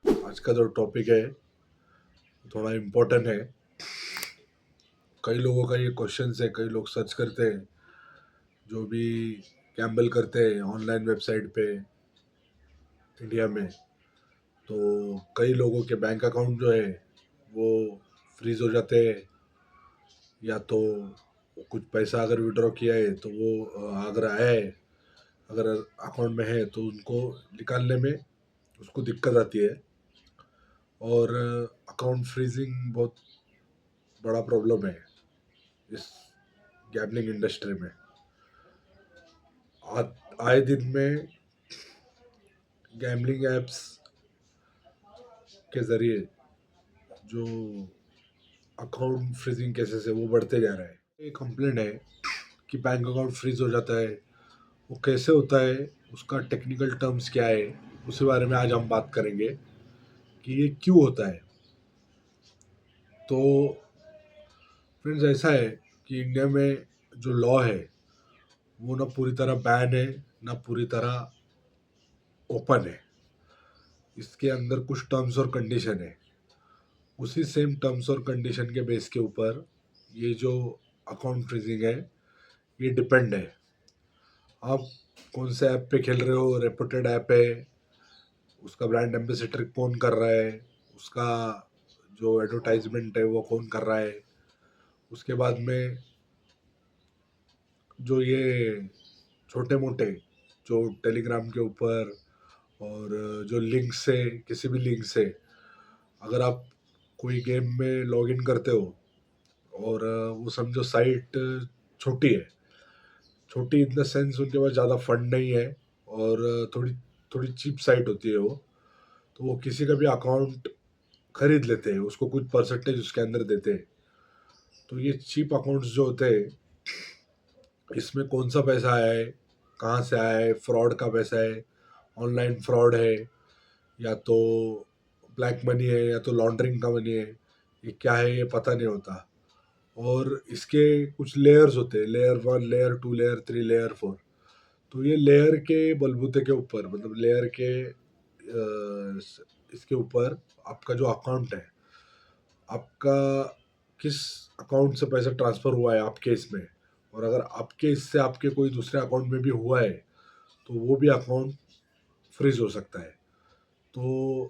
आज का जो टॉपिक है थोड़ा इम्पोर्टेंट है। कई लोगों का ये क्वेश्चन है, कई लोग सर्च करते हैं, जो भी गैम्बल करते हैं ऑनलाइन वेबसाइट पे इंडिया में। तो कई लोगों के बैंक अकाउंट जो है वो फ्रीज हो जाते हैं, या तो कुछ पैसा अगर विड्रॉ किया है तो वो अगर आया है, अगर अकाउंट में है तो उनको निकालने में उसको दिक्कत आती है। और अकाउंट फ्रीजिंग बहुत बड़ा प्रॉब्लम है इस गैम्बलिंग इंडस्ट्री में। आए दिन में गैम्बलिंग एप्स के ज़रिए जो अकाउंट फ्रीजिंग केसेस है वो बढ़ते जा रहे हैं। ये कंप्लेंट है कि बैंक अकाउंट फ्रीज हो जाता है, वो कैसे होता है, उसका टेक्निकल टर्म्स क्या है, उसी बारे में आज हम बात करेंगे कि ये क्यों होता है। तो फ्रेंड्स, ऐसा है कि इंडिया में जो लॉ है वो ना पूरी तरह बैन है, ना पूरी तरह ओपन है। इसके अंदर कुछ टर्म्स और कंडीशन है। उसी सेम टर्म्स और कंडीशन के बेस के ऊपर ये जो अकाउंट फ्रीजिंग है ये डिपेंड है। आप कौन से ऐप पे खेल रहे हो, रेपुटेड ऐप है, उसका ब्रांड एम्बेसडर कौन कर रहा है, उसका जो एडवर्टाइजमेंट है वो कौन कर रहा है। उसके बाद में जो ये छोटे मोटे जो टेलीग्राम के ऊपर और जो लिंक से, किसी भी लिंक से अगर आप कोई गेम में लॉगिन करते हो और वो समझो साइट छोटी है, छोटी इन द सेंस उनके पास ज़्यादा फंड नहीं है और थोड़ी थोड़ी चीप साइट होती है वो, तो वो किसी का भी अकाउंट खरीद लेते हैं, उसको कुछ परसेंटेज उसके अंदर देते हैं। तो ये चीप अकाउंट्स जो होते हैं, इसमें कौन सा पैसा आया है, कहाँ से आया है, फ्रॉड का पैसा है, ऑनलाइन फ्रॉड है, या तो ब्लैक मनी है, या तो लॉन्ड्रिंग का मनी है, ये क्या है ये पता नहीं होता। और इसके कुछ लेयर्स होते हैं, लेयर 1, लेयर 2, लेयर 3, लेयर 4। तो ये लेयर के बलबूते के ऊपर, मतलब लेयर के इसके ऊपर आपका जो अकाउंट है, आपका किस अकाउंट से पैसा ट्रांसफ़र हुआ है आपके इसमें, और अगर आपके इससे आपके कोई दूसरे अकाउंट में भी हुआ है तो वो भी अकाउंट फ्रीज हो सकता है। तो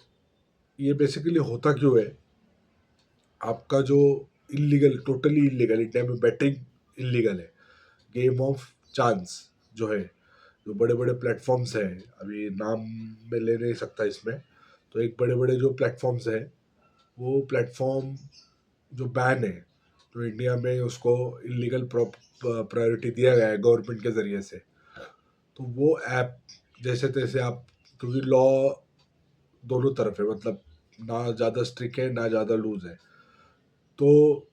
ये बेसिकली होता क्यों है, आपका जो इलीगल, टोटली इलीगल, इंडिया में बैटिंग इलीगल है, गेम ऑफ चांस जो है, जो बड़े बड़े प्लेटफॉर्म्स हैं, अभी नाम मैं ले नहीं सकता इसमें। तो एक बड़े बड़े जो प्लेटफॉर्म्स हैं, वो प्लेटफॉर्म जो बैन है, तो इंडिया में उसको इलीगल प्रायोरिटी दिया गया है गवर्नमेंट के ज़रिए से। तो वो ऐप जैसे तैसे आप, क्योंकि लॉ दोनों तरफ है, मतलब ना ज़्यादा स्ट्रिक्ट है ना ज़्यादा लूज है। तो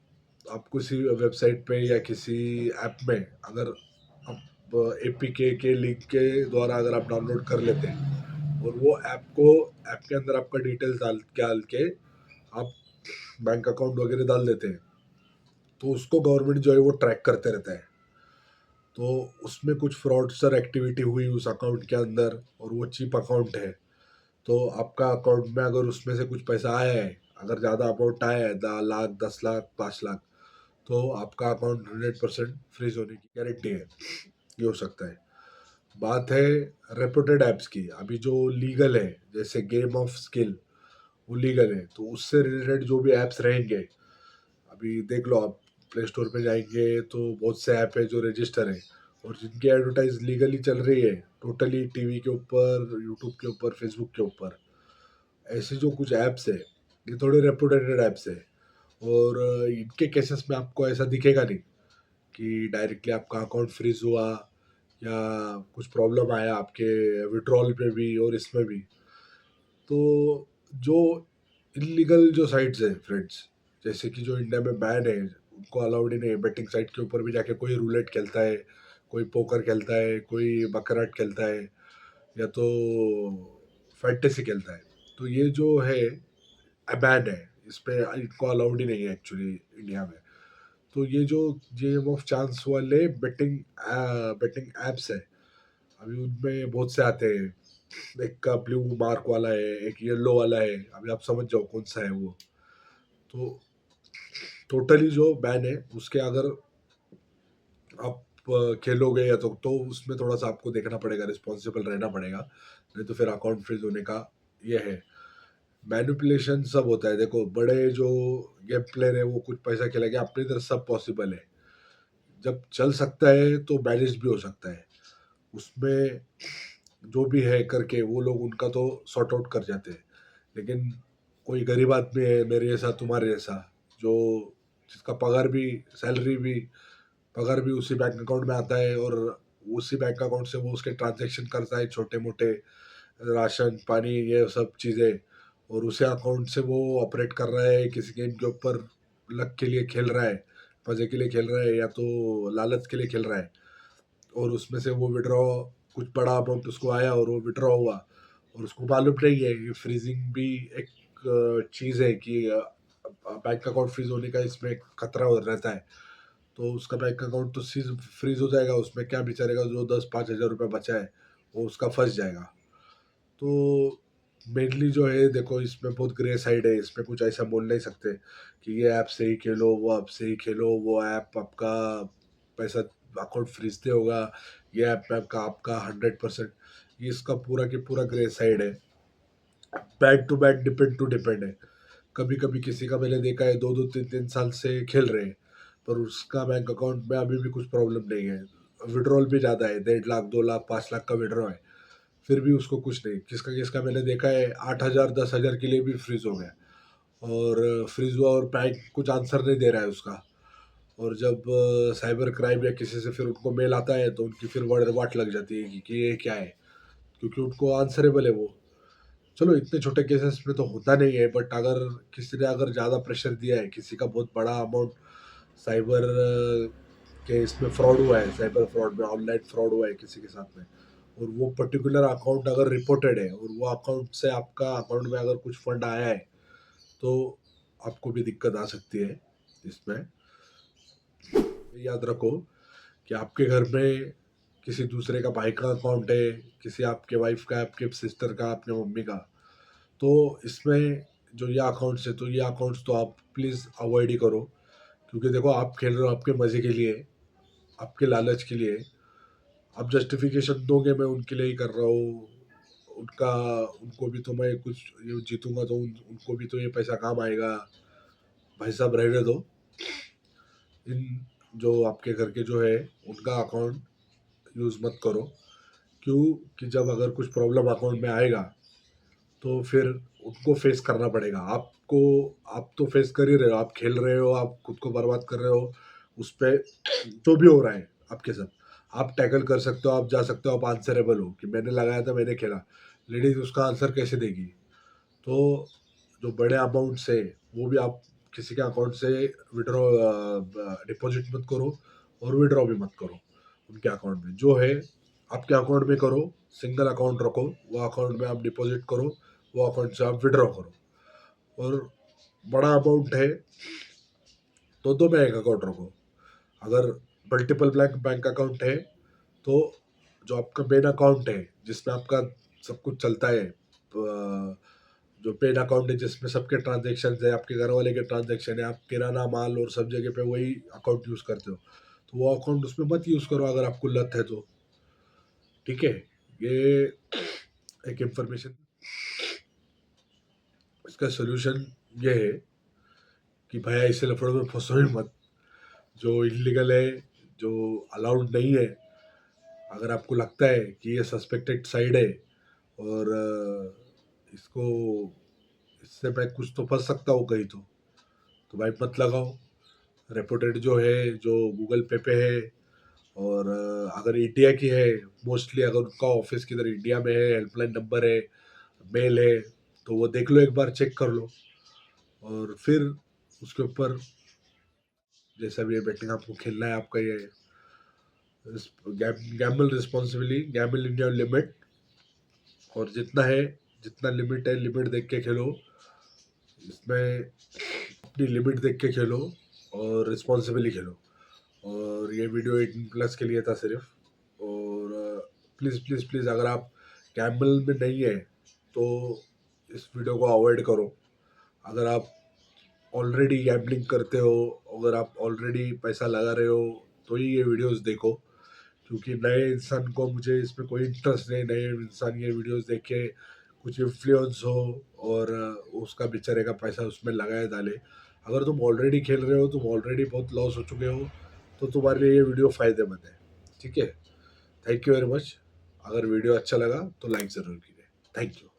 आप किसी वेबसाइट पे या किसी ऐप में अगर आप एपीके के लिंक के द्वारा अगर आप डाउनलोड कर लेते हैं और वो ऐप के अंदर आपका डिटेल्स डाल के आप बैंक अकाउंट वगैरह डाल देते हैं, तो उसको गवर्नमेंट जो है वो ट्रैक करते रहता है। तो उसमें कुछ फ्रॉडस्टर एक्टिविटी हुई उस अकाउंट के अंदर और वो चिप अकाउंट है, तो आपका अकाउंट में अगर उसमें से कुछ पैसा आया है, अगर ज़्यादा अमाउंट आया है, 10 लाख, 10 लाख, 5 लाख, तो आपका अकाउंट 100% फ्रीज होने की गारंटी है। ये हो सकता है। बात है रेपुटेड ऐप्स की, अभी जो लीगल है, जैसे गेम ऑफ स्किल, वो लीगल है, तो उससे रिलेटेड जो भी ऐप्स रहेंगे, अभी देख लो आप प्ले स्टोर पे जाएंगे तो बहुत से ऐप है जो रजिस्टर है और जिनकी एडवर्टाइज लीगली चल रही है, टोटली टीवी के ऊपर, यूट्यूब के ऊपर, फेसबुक के ऊपर। ऐसे जो कुछ ऐप्स है, ये थोड़े रेपुटेटेड ऐप्स है और इनके केसेस में आपको ऐसा दिखेगा नहीं कि डायरेक्टली आपका अकाउंट फ्रीज हुआ या कुछ प्रॉब्लम आया आपके विड्रॉल पे भी और इसमें भी। तो जो इलीगल जो साइट्स है फ्रेंड्स, जैसे कि जो इंडिया में बैन है, उनको अलाउड ही नहीं है। बेटिंग साइट के ऊपर भी जाके कोई रूलेट खेलता है, कोई पोकर खेलता है, कोई बकराट खेलता है, या तो फैंटेसी खेलता है, तो ये जो है बैन है। इस पे इनको अलाउड ही नहीं है एक्चुअली इंडिया में। तो ये जो गेम ऑफ चांस वाले बेटिंग बेटिंग एप्स है, अभी उनमें बहुत से आते हैं, एक का ब्लू मार्क वाला है, एक येलो वाला है, अभी आप समझ जाओ कौन सा है वो। तो टोटली जो बैन है उसके अगर आप खेलोगे या तो उसमें थोड़ा सा आपको देखना पड़ेगा, रिस्पॉन्सिबल रहना पड़ेगा, नहीं तो फिर अकाउंट फ्रीज होने का ये है। मैनिपुलेशन सब होता है, देखो बड़े जो गेम प्लेयर है वो कुछ पैसा खेलेंगे, अपनी तरफ सब पॉसिबल है। जब चल सकता है तो मैनेज भी हो सकता है, उसमें जो भी है करके वो लोग उनका तो सॉर्ट आउट कर जाते हैं। लेकिन कोई गरीब आदमी है मेरे जैसा तुम्हारे जैसा, जो जिसका पगार भी उसी बैंक अकाउंट में आता है, और उसी बैंक अकाउंट से वो उसके ट्रांजैक्शन करता है, छोटे मोटे राशन पानी ये सब चीज़ें, और उसी अकाउंट से वो ऑपरेट कर रहा है, किसी गेम के ऊपर लक के लिए खेल रहा है, मज़े के लिए खेल रहा है या तो लालच के लिए खेल रहा है, और उसमें से वो विड्रॉ कुछ बड़ा अमाउंट उसको आया और वो विड्रॉ हुआ, और उसको मालूम नहीं है कि फ्रीजिंग भी एक चीज़ है कि बैंक अकाउंट फ्रीज होने का इसमें खतरा रहता है। तो उसका बैंक अकाउंट तो सीज फ्रीज हो जाएगा, उसमें क्या बेचारेगा जो 10-5 हज़ार रुपये बचा है वो उसका फंस जाएगा। तो मेनली जो है देखो इसमें बहुत ग्रे साइड है, इसमें कुछ ऐसा बोल नहीं सकते कि ये ऐप से ही खेलो, वो ऐप से ही खेलो, वो ऐप आपका पैसा अकाउंट फ्रीज दे होगा, ये ऐप में आपका आपका 100%, ये इसका पूरा की पूरा ग्रे साइड है। Bank to bank, depend to depend है। कभी कभी किसी का मैंने देखा है 2-2 3-3 साल से खेल रहे हैं, पर उसका बैंक अकाउंट में अभी भी कुछ प्रॉब्लम नहीं है, विड्रॉल भी ज़्यादा है, 1.5 लाख 2 लाख 5 लाख का विड्रॉ है, फिर भी उसको कुछ नहीं। किसका किसका मैंने देखा है 8 हज़ार 10 हज़ार के लिए भी फ्रीज हो गया, और फ्रीज हुआ और बैंक कुछ आंसर नहीं दे रहा है उसका। और जब साइबर क्राइम या किसी से फिर उनको मेल आता है तो उनकी फिर वाट लग जाती है कि ये क्या है, क्योंकि उनको आंसरेबल है वो। चलो इतने छोटे केसेस में तो होता नहीं है, बट अगर किसी ने अगर ज़्यादा प्रेशर दिया है, किसी का बहुत बड़ा अमाउंट साइबर के इसमें फ्रॉड हुआ है, साइबर फ्रॉड में ऑनलाइन फ्रॉड हुआ है किसी के साथ में, और वो पर्टिकुलर अकाउंट अगर रिपोर्टेड है और वो अकाउंट से आपका अकाउंट में अगर कुछ फंड आया है, तो आपको भी दिक्कत आ सकती है इसमें। याद रखो कि आपके घर में किसी दूसरे का भाई का अकाउंट है, किसी आपके वाइफ का, आपके सिस्टर का, आपके मम्मी का, तो इसमें जो ये अकाउंट्स है तो ये अकाउंट्स तो आप प्लीज़ अवॉइड ही करो, क्योंकि देखो आप खेल रहे हो आपके मज़े के लिए, आपके लालच के लिए। आप जस्टिफिकेशन दोगे मैं उनके लिए ही कर रहा हूँ, उनका उनको भी तो मैं कुछ ये जीतूंगा तो उनको भी तो ये पैसा काम आएगा। भाई साहब रहने दो, इन जो आपके घर के जो है उनका अकाउंट यूज़ मत करो। क्यों? कि जब अगर कुछ प्रॉब्लम अकाउंट में आएगा तो फिर उनको फेस करना पड़ेगा आपको। आप तो फेस कर ही रहे हो, आप खेल रहे हो, आप खुद को बर्बाद कर रहे हो उस पे, जो भी हो रहा है आपके साथ, आप टैकल कर सकते हो, आप जा सकते हो, आप आंसरेबल हो कि मैंने लगाया था, मैंने खेला। लेडीज उसका आंसर कैसे देगी? तो जो बड़े अमाउंट्स है वो भी आप किसी के अकाउंट से विड्रॉ डिपॉजिट मत करो, और विड्रॉ भी मत करो उनके अकाउंट में। जो है आपके अकाउंट में करो, सिंगल अकाउंट रखो, वो अकाउंट में आप डिपॉजिट करो, वो अकाउंट से आप विड्रॉ करो। और बड़ा अमाउंट है तो दो बैंक अकाउंट रखो। अगर मल्टीपल बैंक बैंक अकाउंट है तो जो आपका मेन अकाउंट है जिसमें आपका सब कुछ चलता है, जो पेन अकाउंट है जिसमें सबके ट्रांजेक्शन है, आपके घर वाले के ट्रांजेक्शन है, आप किराना माल और सब जगह पे वही अकाउंट यूज़ करते हो, तो वो अकाउंट उसमें मत यूज़ करो अगर आपको लत है तो। ठीक है, ये एक इंफॉर्मेशन। इसका सोल्यूशन ये है कि भैया ऐसे लफड़ों में फंसो ही मत, जो इलीगल है, जो अलाउड नहीं है। अगर आपको लगता है कि ये सस्पेक्टेड साइड है और इसको इससे मैं कुछ तो फंस सकता हूँ कहीं, तो भाई मत लगाओ। रेपुटेड जो है, जो गूगल पे है, और अगर इंडिया की है, मोस्टली अगर उनका ऑफिस किधर इंडिया में है, हेल्पलाइन नंबर है, मेल है, तो वो देख लो, एक बार चेक कर लो, और फिर उसके ऊपर जैसा भी ये बेटिंग आपको खेलना है आपका ये, Gamble responsibly, Gamble in your limit, और जितना है, जितना लिमिट है लिमिट देख के खेलो इसमें, अपनी लिमिट देख के खेलो और रिस्पॉन्सिबली खेलो। और ये वीडियो 18+ के लिए था सिर्फ। और प्लीज़ प्लीज़ प्लीज़, अगर आप गैम्बल में नहीं है तो इस वीडियो को अवॉइड करो। अगर आप ऑलरेडी गैम्बलिंग करते हो, अगर आप ऑलरेडी पैसा लगा रहे हो, तो ही ये वीडियोस देखो, क्योंकि नए इंसान को मुझे इसमें कोई इंटरेस्ट नहीं, नए इंसान ये वीडियोस देख के कुछ इन्फ्लुएंस हो और उसका बेचारे का पैसा उसमें लगाए डाले। अगर तुम ऑलरेडी खेल रहे हो, तुम ऑलरेडी बहुत लॉस हो चुके हो, तो तुम्हारे लिए ये वीडियो फ़ायदेमंद है। ठीक है? Thank you very much. अगर वीडियो अच्छा लगा तो लाइक ज़रूर कीजिए। Thank you.